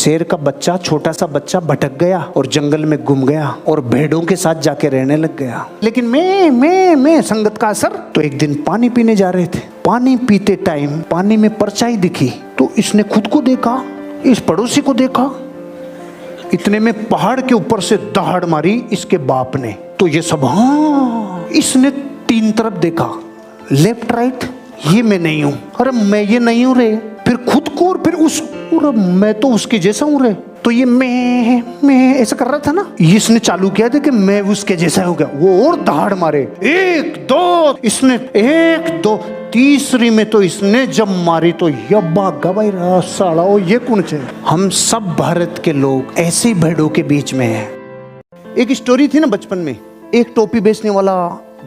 शेर का बच्चा, छोटा सा बच्चा भटक गया और जंगल में गुम गया और भेड़ों के साथ जाके रहने लग गया। लेकिन मैं संगत का असर। तो एक दिन पानी पीने जा रहे थे, पानी पीते टाइम पानी में परछाई दिखी, तो इसने खुद को देखा, इस पड़ोसी को देखा। इतने में पहाड़ के ऊपर से दहाड़ मारी इसके बाप ने। तो ये सब हाँ, इसने तीन तरफ देखा, लेफ्ट राइट, ये मैं नहीं हूं, अरे मैं ये नहीं हूं रे, फिर खुद को और फिर उस, मैं तो उसके जैसा हूं रे। तो ये मैं ऐसा कर रहा था ना, इसने चालू किया था कि मैं उसके जैसा हो गया। वो और दहाड़ मारे, एक दो, इसने एक दो, तीसरी में तो इसने जब मारी तो यब्बा गवाई साला, ओ ये कौन है। हम सब भारत के लोग ऐसे ही भेड़ों के बीच में हैं। एक स्टोरी थी ना बचपन में, एक टोपी बेचने वाला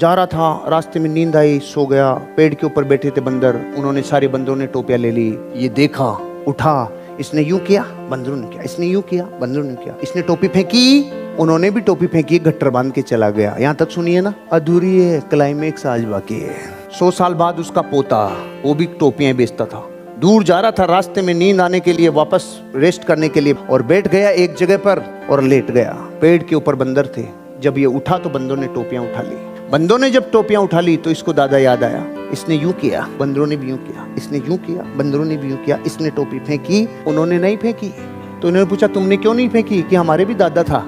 जा रहा था, रास्ते में नींद आई, सो गया। पेड़ के ऊपर बैठे थे बंदर, उन्होंने सारे बंदरों ने टोपियां ले ली। ये देखा, उठा, इसने यूं किया, बंदरों ने किया, इसने यूं किया, बंदरों ने किया, इसने टोपी फेंकी, उन्होंने भी टोपी फेंकी, गट्टर बांध के चला गया। यहाँ तक सुनिए ना, अधूरी है, क्लाइमेक्स आज बाकी है। 100 साल बाद उसका पोता, वो भी टोपियां बेचता था, दूर जा रहा था, रास्ते में नींद आने के लिए, वापस रेस्ट करने के लिए, और बैठ गया एक जगह पर और लेट गया। पेड़ के ऊपर बंदर थे। जब ये उठा तो बंदरों ने टोपियां उठा ली। बंदरों ने जब टोपियां उठा ली तो इसको दादा याद आया, इसने यूं किया, बंदरों ने भी यूं किया, इसने यूं किया, बंदरों ने भी यूं किया, इसने टोपी फेंकी, उन्होंने नहीं फेंकी। तो इन्होंने पूछा तुमने क्यों नहीं फेंकी? कि हमारे भी दादा था।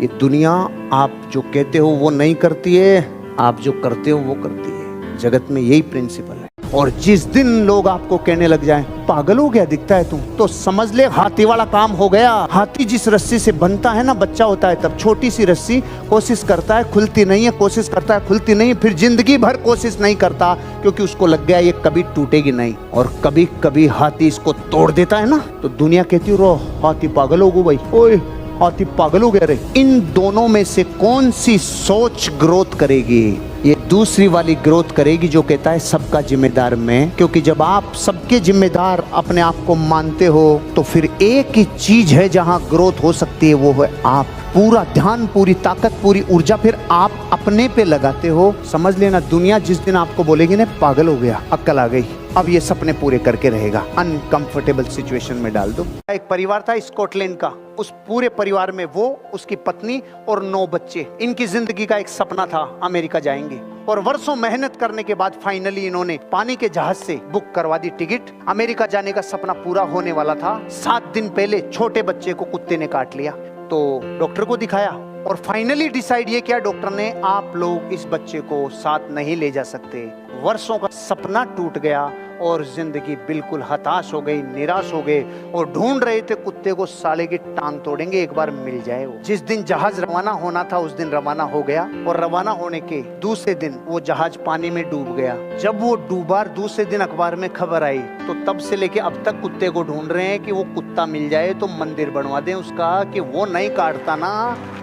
ये दुनिया आप जो कहते हो वो नहीं करती है, आप जो करते हो वो करती है। जगत में यही प्रिंसिपल है। और जिस दिन लोग आपको कहने लग जाएं पागल हो गया दिखता है तुम, तो समझ ले हाथी वाला काम हो गया। हाथी जिस रस्सी से बनता है ना, बच्चा होता है तब, छोटी सी रस्सी, कोशिश करता है खुलती नहीं है, कोशिश करता है खुलती नहीं है, फिर जिंदगी भर कोशिश नहीं करता क्योंकि उसको लग गया ये कभी टूटेगी नहीं। और कभी कभी हाथी इसको तोड़ देता है ना, तो दुनिया कहती रो हाथी पागल हो गो भाई, ओए हाथी पागल हो गया रे। इन दोनों में से कौन सी सोच ग्रोथ करेगी? ये दूसरी वाली ग्रोथ करेगी जो कहता है सबका जिम्मेदार मैं। क्योंकि जब आप सबके जिम्मेदार अपने आप को मानते हो तो फिर एक ही चीज है जहां ग्रोथ हो सकती है, वो है आप। पूरा ध्यान, पूरी ताकत, पूरी ऊर्जा फिर आप अपने पे लगाते हो। समझ लेना, दुनिया जिस दिन आपको बोलेगी ना पागल हो गया, अक्ल आ गई, अब ये सपने पूरे करके रहेगा, अनकंफर्टेबल सिचुएशन में डाल दो। एक परिवार था स्कॉटलैंड का, उस पूरे परिवार में वो, उसकी पत्नी और 9 बच्चे। इनकी जिंदगी का एक सपना था अमेरिका जाएंगे, और वर्षों मेहनत करने के बाद फाइनली इन्होंने पानी के जहाज से बुक करवा दी टिकट। अमेरिका जाने का सपना पूरा होने वाला था। 7 दिन पहले छोटे बच्चे को कुत्ते ने काट लिया, तो डॉक्टर को दिखाया और फाइनली डिसाइड ये किया डॉक्टर ने, आप लोग इस बच्चे को साथ नहीं ले जा सकते। वर्षों का सपना टूट गया और जिंदगी बिल्कुल हताश हो गई, निराश हो गए, और ढूंढ रहे थे कुत्ते को, साले की टांग तोड़ेंगे एक बार मिल जाए वो। जिस दिन जहाज रवाना होना था उस दिन रवाना हो गया, और रवाना होने के दूसरे दिन वो जहाज पानी में डूब गया। जब वो डूबा, दूसरे दिन अखबार में खबर आई, तो तब से लेके अब तक कुत्ते को ढूंढ रहे हैं कि वो कुत्ता मिल जाए तो मंदिर बनवा दें उसका, कि वो नहीं काटता ना।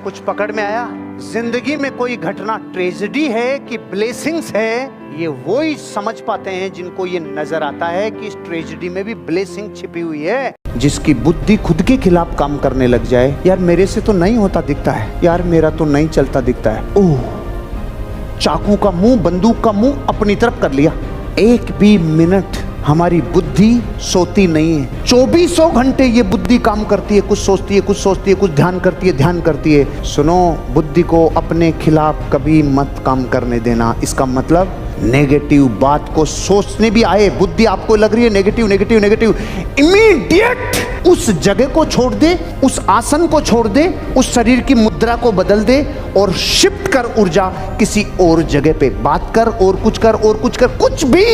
कुछ पकड़ में आया? जिंदगी में कोई घटना ट्रेजेडी है कि ब्लेसिंग्स है, ये वो ही समझ पाते हैं जिनको ये नजर आता है कि इस ट्रेजेडी में भी ब्लेसिंग छिपी हुई है। जिसकी बुद्धि खुद के खिलाफ काम करने लग जाए, यार मेरे से तो नहीं होता दिखता है, यार मेरा तो नहीं चलता दिखता है, ओह चाकू का मुंह, बंदूक का मुंह अपनी तरफ कर लिया। एक भी मिनट हमारी बुद्धि सोती नहीं है। 24 घंटे ये बुद्धि काम करती है, कुछ सोचती है, कुछ सोचती है, कुछ ध्यान करती है, ध्यान करती है। सुनो, बुद्धि को अपने खिलाफ कभी मत काम करने देना। इसका मतलब नेगेटिव बात को सोचने भी आए, बुद्धि आपको लग रही है नेगेटिव नेगेटिव नेगेटिव, इमीडिएट उस जगह को छोड़ दे, उस आसन को छोड़ दे, उस शरीर की मुद्रा को बदल दे और शिफ्ट कर ऊर्जा किसी और जगह पे। बात कर और कुछ कर और कुछ कर, कुछ भी,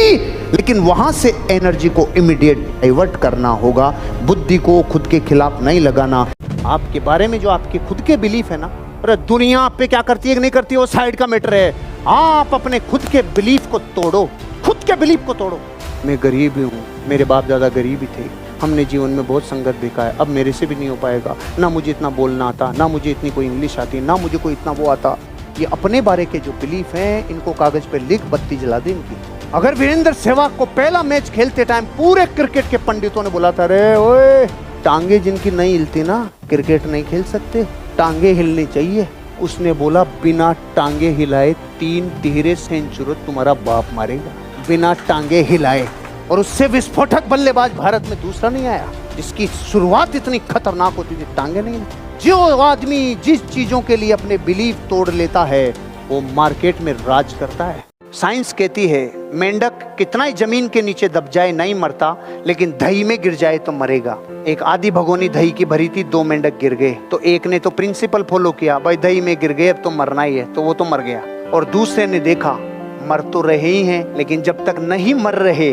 लेकिन वहां से एनर्जी को इमीडिएट डाइवर्ट करना होगा। बुद्धि को खुद के खिलाफ नहीं लगाना। आपके बारे में जो आपके खुद के बिलीफ है ना, अरे दुनिया आप पे क्या करती है कि नहीं करती है वो साइड का मैटर है। आप अपने खुद के बिलीफ को तोड़ो, खुद के बिलीफ को तोड़ो। मैं गरीब हूँ, मेरे बाप दादा गरीब ही थे, हमने जीवन में बहुत संघर्ष देखा है, अब मेरे से भी नहीं हो पाएगा, ना मुझे इतना बोलना आता, ना मुझे इतनी कोई इंग्लिश आती, ना मुझे कोई इतना वो आता। ये अपने बारे के जो बिलीफ हैं, इनको कागज पे लिख, बत्ती जला दे इनकी। अगर वीरेंद्र सहवाग को पहला मैच खेलते टाइम पूरे क्रिकेट के पंडितों ने बोला था, रे ओए टांगे जिनकी नहीं हिलती ना, क्रिकेट नहीं खेल सकते, टांगे हिलनी चाहिए। उसने बोला बिना टांगे हिलाए 3 तिहरे सेंचुरी तुम्हारा बाप मारेगा, बिना टांगे हिलाए। और उससे विस्फोटक बल्लेबाज भारत में दूसरा नहीं आया। जिसकी शुरुआत इतनी खतरनाक होती थी, टांगे नहीं। जो आदमी जिस चीजों के लिए अपने बिलीफ तोड़ लेता है वो मार्केट में राज करता है। साइंस कहती है मेंढक कितना ही जमीन के नीचे दब जाए नहीं मरता, लेकिन दही में गिर जाए तो मरेगा। एक आधी भगोनी दही की भरी थी, 2 मेंढक गिर गए, तो एक ने तो प्रिंसिपल फॉलो किया, भाई दही में गिर गए अब तो मरना ही है, तो वो तो मर गया। और दूसरे ने देखा मर तो रहे ही हैं, लेकिन जब तक नहीं मर रहे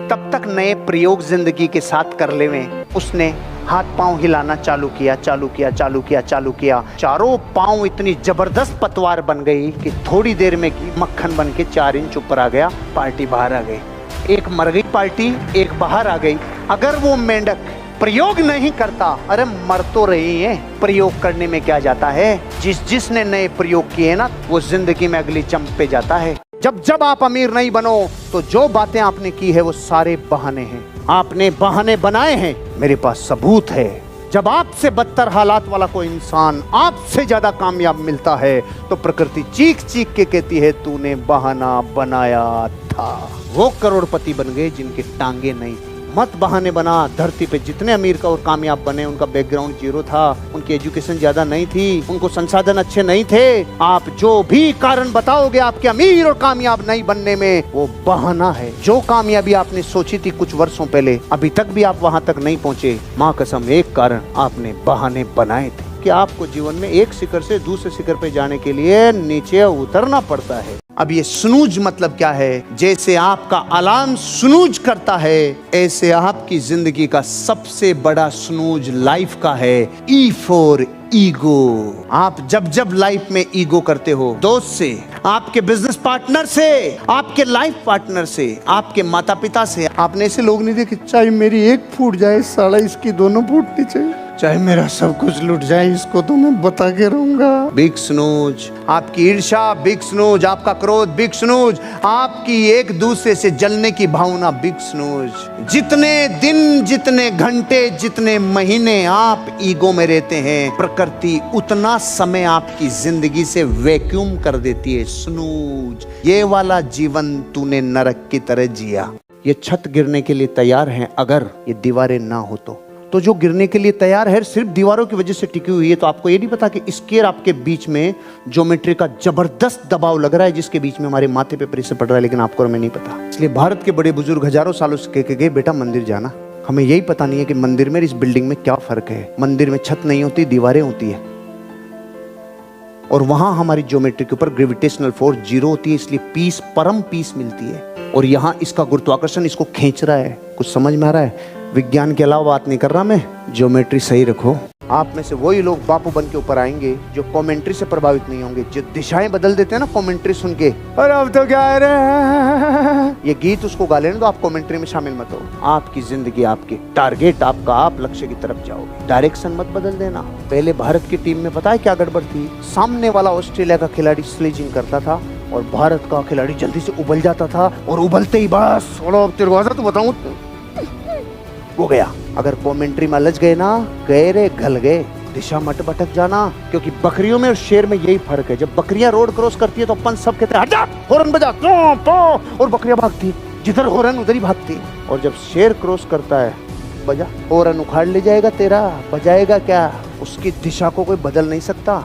तब तक नए प्रयोग जिंदगी के साथ कर लेवे। उसने हाथ पांव हिलाना चालू किया, चालू किया, चालू किया, चालू किया। चारों पांव इतनी जबरदस्त पतवार बन गई कि थोड़ी देर में मक्खन बन के 4 इंच ऊपर आ गया। पार्टी बाहर आ गई, एक मर गई पार्टी, एक बाहर आ गई। अगर वो मेंढक प्रयोग नहीं करता, अरे मर तो रही है, प्रयोग करने में क्या जाता है। जिसने नए प्रयोग किए ना वो जिंदगी में अगली जंप पे जाता है। जब आप अमीर नहीं बनो तो जो बातें आपने की है वो सारे बहाने हैं, आपने बहाने बनाए हैं। मेरे पास सबूत है। जब आपसे बदतर हालात वाला कोई इंसान आपसे ज्यादा कामयाब मिलता है तो प्रकृति चीख चीख के कहती है तूने बहाना बनाया था। वो करोड़पति बन गए जिनके टांगे नहीं थी। मत बहाने बना। धरती पे जितने अमीर का और कामयाब बने उनका बैकग्राउंड जीरो था, उनकी एजुकेशन ज्यादा नहीं थी, उनको संसाधन अच्छे नहीं थे। आप जो भी कारण बताओगे आपके अमीर और कामयाब नहीं बनने में, वो बहाना है। जो कामयाबी आपने सोची थी कुछ वर्षों पहले, अभी तक भी आप वहां तक नहीं पहुंचे। माँ कसम एक कारण आपने बहाने बनाए थे कि आपको जीवन में एक शिखर से दूसरे शिखर पे जाने के लिए नीचे उतरना पड़ता है। अब ये स्नूज मतलब क्या है? जैसे आपका अलार्म स्नूज करता है, ऐसे आपकी जिंदगी का सबसे बड़ा स्नूज लाइफ का है। E for ego. आप जब लाइफ में ईगो करते हो, दोस्त से, आपके बिजनेस पार्टनर से, आपके लाइफ पार्टनर से, आपके माता पिता से। आपने ऐसे लोग नहीं देखे, चाहे मेरी एक फूट जाए साला इसकी दोनों फूटनी चाहिए, चाहे मेरा सब कुछ लुट जाए इसको तो मैं बता के रहूंगा। Big snooze. आपकी ईर्ष्या बिग स्नूज, आपका क्रोध बिग स्नूज, आपकी एक दूसरे से जलने की भावना बिग स्नूज। जितने दिन, जितने घंटे, जितने महीने आप ईगो में रहते हैं, प्रकृति उतना समय आपकी जिंदगी से वैक्यूम कर देती है। स्नूज। ये वाला जीवन तूने नरक की तरह जिया। ये छत गिरने के लिए तैयार है अगर ये दीवारें ना हो तो जो गिरने के लिए तैयार है सिर्फ दीवारों की वजह से टिकी हुई है। तो आपको ये नहीं पता कि स्केर आपके बीच में ज्योमेट्री का जबरदस्त दबाव लग रहा है, जिसके बीच में हमारे माथे पे प्रेशर पड़ रहा है, लेकिन आपको और हमें नहीं पता। इसलिए भारत के बड़े बुजुर्ग हजारों सालों से कह के गए, बेटा मंदिर जाना। हमें यही पता नहीं है कि मंदिर में इस बिल्डिंग में क्या फर्क है। मंदिर में छत नहीं होती, दीवारें होती है, और वहां हमारी ज्योमेट्री के ऊपर ग्रेविटेशनल फोर्स 0 होती है, इसलिए पीस, परम पीस मिलती है। और यहाँ इसका गुरुत्वाकर्षण इसको खींच रहा है। कुछ समझ में आ रहा है? विज्ञान के अलावा बात नहीं कर रहा मैं, ज्योमेट्री सही रखो। आप में से वही लोग बापू बन के ऊपर आएंगे जो कमेंट्री से प्रभावित नहीं होंगे, जो दिशाएं बदल देते हैं ना कमेंट्री सुन के, अरे अब तो क्या है रे, ये गीत उसको गा लेने दो, आप कमेंट्री में शामिल मत हो। आपकी जिंदगी, आपकी टारगेट आपका, आप लक्ष्य की तरफ जाओगे। डायरेक्शन मत बदल देना। पहले भारत की टीम में पता है क्या गड़बड़ थी? सामने वाला ऑस्ट्रेलिया का खिलाड़ी स्लेजिंग करता था और भारत का खिलाड़ी जल्दी से उबल जाता था, और उबलते ही बस तो बताऊं वो गया। अगर कमेंट्री में अलझ गए ना, गए रे घल गए। दिशा मत भटक जाना, क्योंकि बकरियों में और शेर में यही फर्क है। जब बकरियां रोड क्रॉस करती है तो अपन सब कहते हैं हट जा, हॉर्न बजा, और बकरियां भागती, जिधर हॉर्न उधर ही भागती। और जब शेर क्रॉस करता है, बजा, हॉर्न उखाड़ ले जाएगा तेरा, बजाएगा क्या? उसकी दिशा को कोई बदल नहीं सकता।